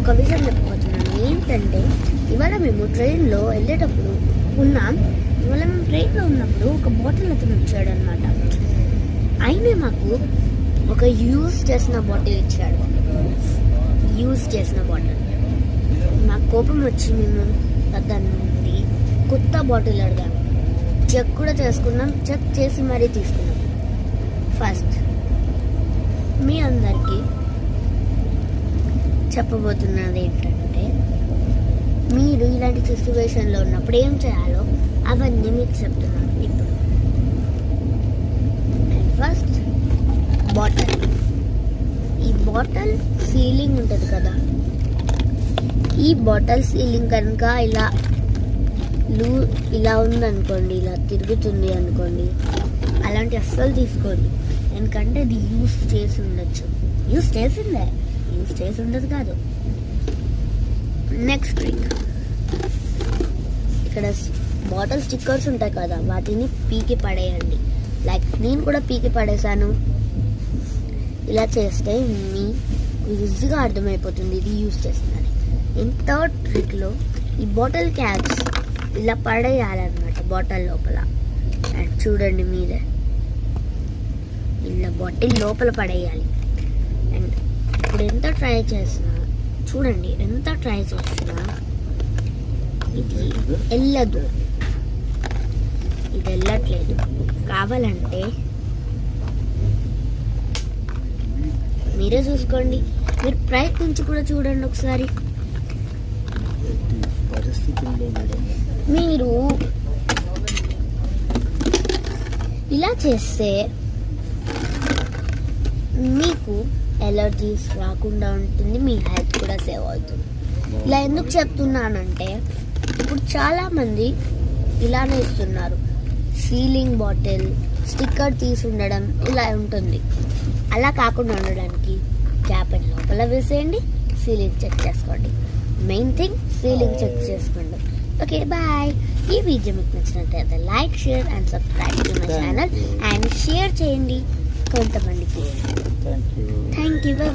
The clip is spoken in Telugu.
ఒక విషయం చెప్పబోతున్నాను. ఏంటంటే ఇవాళ మేము ట్రైన్లో వెళ్ళేటప్పుడు ఉన్నప్పుడు ఒక బాటిల్ అతను వచ్చాడు అనమాట. ఆయనే మాకు ఒక యూజ్ చేసిన బాటిల్ ఇచ్చాడు. నాకు కోపం వచ్చి మేము దాన్ని కొత్త బాటిల్ అడిగాము. చెక్ కూడా చేసుకున్నాం. చెక్ చేసి మరీ తీసుకున్నాం. ఫస్ట్ మీ అందరికీ చెప్పబోతున్నది ఏంటంటే, మీరు ఇలాంటి సిచ్యువేషన్లో ఉన్నప్పుడు ఏం చేయాలో అవన్నీ మీకు చెప్తున్నాను ఇప్పుడు. And first bottle. ఈ బాటిల్ సీలింగ్ ఉంటుంది కదా, ఈ బాటిల్ సీలింగ్ కనుక ఇలా ఉందనుకోండి, ఇలా తిరుగుతుంది అనుకోండి, అలాంటి అస్సలు తీసుకోండి. ఎందుకంటే అది యూజ్ చేసి ఉండదు కాదు. నెక్స్ట్ ట్రిక్, ఇక్కడ బాటిల్ స్టిక్కర్స్ ఉంటాయి కదా, వాటిని పీకి పడేయండి. లైక్ నేను కూడా పీకి పడేసాను. ఇలా చేస్తే మీకు ఈజీగా అర్థమైపోతుంది ఇది యూజ్ చేస్తుందని. థర్డ్ ట్రిక్లో ఈ బాటిల్ క్యాప్స్ ఇలా పడేయాలన్నమాట బాటిల్ లోపల. అండ్ చూడండి మీరే, ఇలా బాటిల్ లోపల పడేయాలి. అండ్ ఇప్పుడు ఎంత ట్రై చేసినా ఇది వెళ్ళట్లేదు. కావాలంటే మీరే చూసుకోండి, మీరు ప్రయత్నించి కూడా చూడండి ఒకసారి. మీరు ఇలా చేస్తే మీకు ఎలర్జీస్ రాకుండా ఉంటుంది, మీ హెల్త్ కూడా సేవ్ అవుతుంది. ఇలా ఎందుకు చెప్తున్నానంటే, ఇప్పుడు చాలామంది ఇలానే ఇస్తున్నారు. సీలింగ్ బాటిల్ స్టిక్కర్ తీసి ఉండడం ఇలా ఉంటుంది. అలా కాకుండా ఉండడానికి క్యాప్ లోపల వేసేయండి, సీలింగ్ చెక్ చేసుకోండి. మెయిన్ థింగ్ సీలింగ్ చెక్ చేసుకోండి. Okay, bye. ఈ వీడియో మీకు నచ్చినట్లయితే like, share and subscribe to my channel and share చేయండి కొంతమందికి. Thank you. బాయ్.